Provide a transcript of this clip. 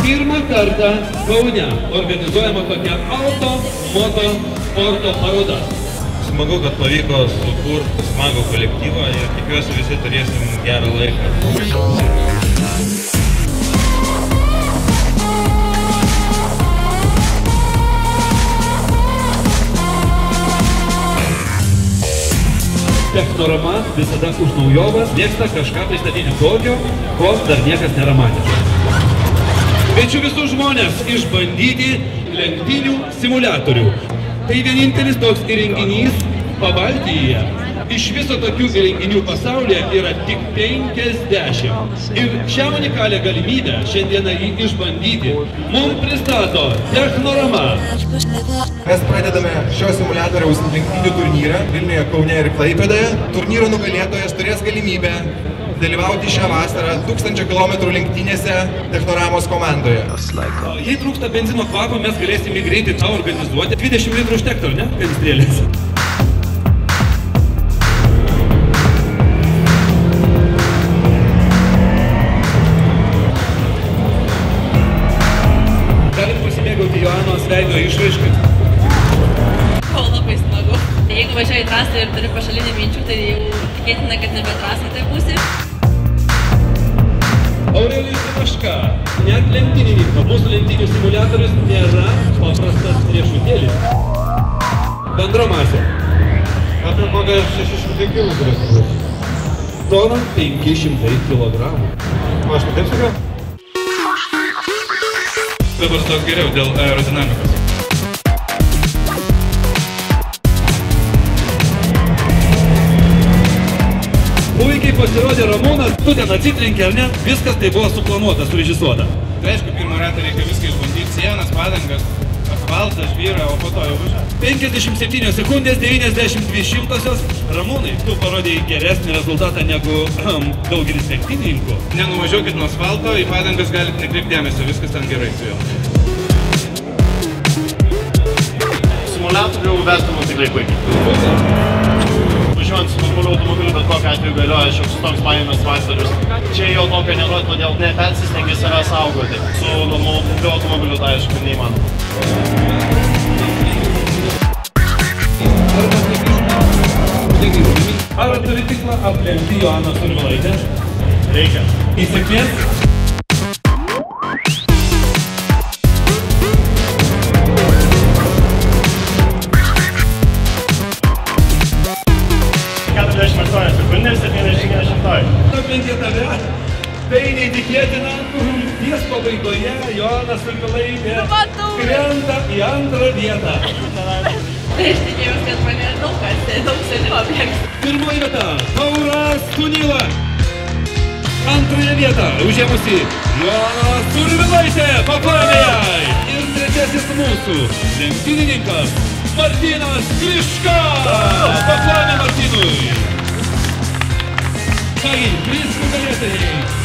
Pirmą kartą Kaune organizuojama tokia auto moto sporto paroda. Smagu, kad pavyko sukurti smagų kolektyvą ir tikiuosi visi turėsim gerą laiką. Technorama visada už naujovas mėgsta kažką pristatyti tokio, ko dar niekas nėra matęs. Kviečiu visus žmonės išbandyti lenktynių simuliatorių. Tai vienintelis toks įrenginys Pabaltyje. Iš viso tokių įrenginių pasaulyje yra tik 50. Ir šią unikalią galimybę šiandieną jį išbandyti mums pristato Technorama. Mes pradedame šio simuliatoriaus lenktynių turnyrą Vilniuje, Kaune ir Klaipėdoje. Turnyro nugalėtojas turės galimybę dalyvauti šią vasarą 1000 km lenktynėse Technoramos komandoje. Jei trūksta benzino kvapo, mes galėsime greitai tą organizuoti. 20 litrų užtektų, ar ne? Kanistrėlės. Galim pasimėgauti Joanos veido išraišką. O, labai smagu. Jeigu važiuoji į trasą ir turi pašalinį minčių, tai jau tikėtina, kad nebe trasą tai būsi. Aurelijus Ivaška, net lenktynininkas. Mūsų lenktynių simuliatorius nėra paprastas riešutėlis. Bendra masė. Apie kokią 600 kg. Tona 500 kg. Aš taip sakiau? Dabar stok geriau dėl aerodinamikos. Puikiai pasirodė Ramūnas, tu ten atsitrenkė, ar ne? Viskas tai buvo suplanuota, surežisuota. Tai aišku, pirmą ratą reikia viską išbandyti, sienas, padangas, asfaltą, žvyrą, o po to jau važiuoti. 57 sekundės, 92 šimtosios. Ramūnai, tu parodėjai geresnį rezultatą negu daugelis lenktynininkų. Nenuvažiuokit nuo asfalto, į padangas galite nekreipti dėmesio, viskas ten gerai su juo. Simuliatorių vertinu tikrai puikiai. Važiuojant su normaliu automobiliu, bet kokiu atveju galioja šioks toks baimės faktorius. Čia jo tokio nėra, todėl nepersistengi save saugoti. Su normaliu automobiliu tai aišku neįmanoma. Ar turi tiklą aplenkti Joaną Survilaitę? Reikia. Į sėkmės? Aplenkė tave, tai neįtikėtina, ties pabaigoje Joanas Survilaitė krenta į antrą vietą. Tai aš tikėjausi, kad mane daug seniau aplenks. Pirmoji vieta – Tauras Tunila. Antrąją vietą užėmusi Joana Survilaitė, paplojame jai. Ir trečiasis mūsų lenktynininkas Martynas Kliška. Paplojame Martynui. Kągi, 3 nugalėtojai.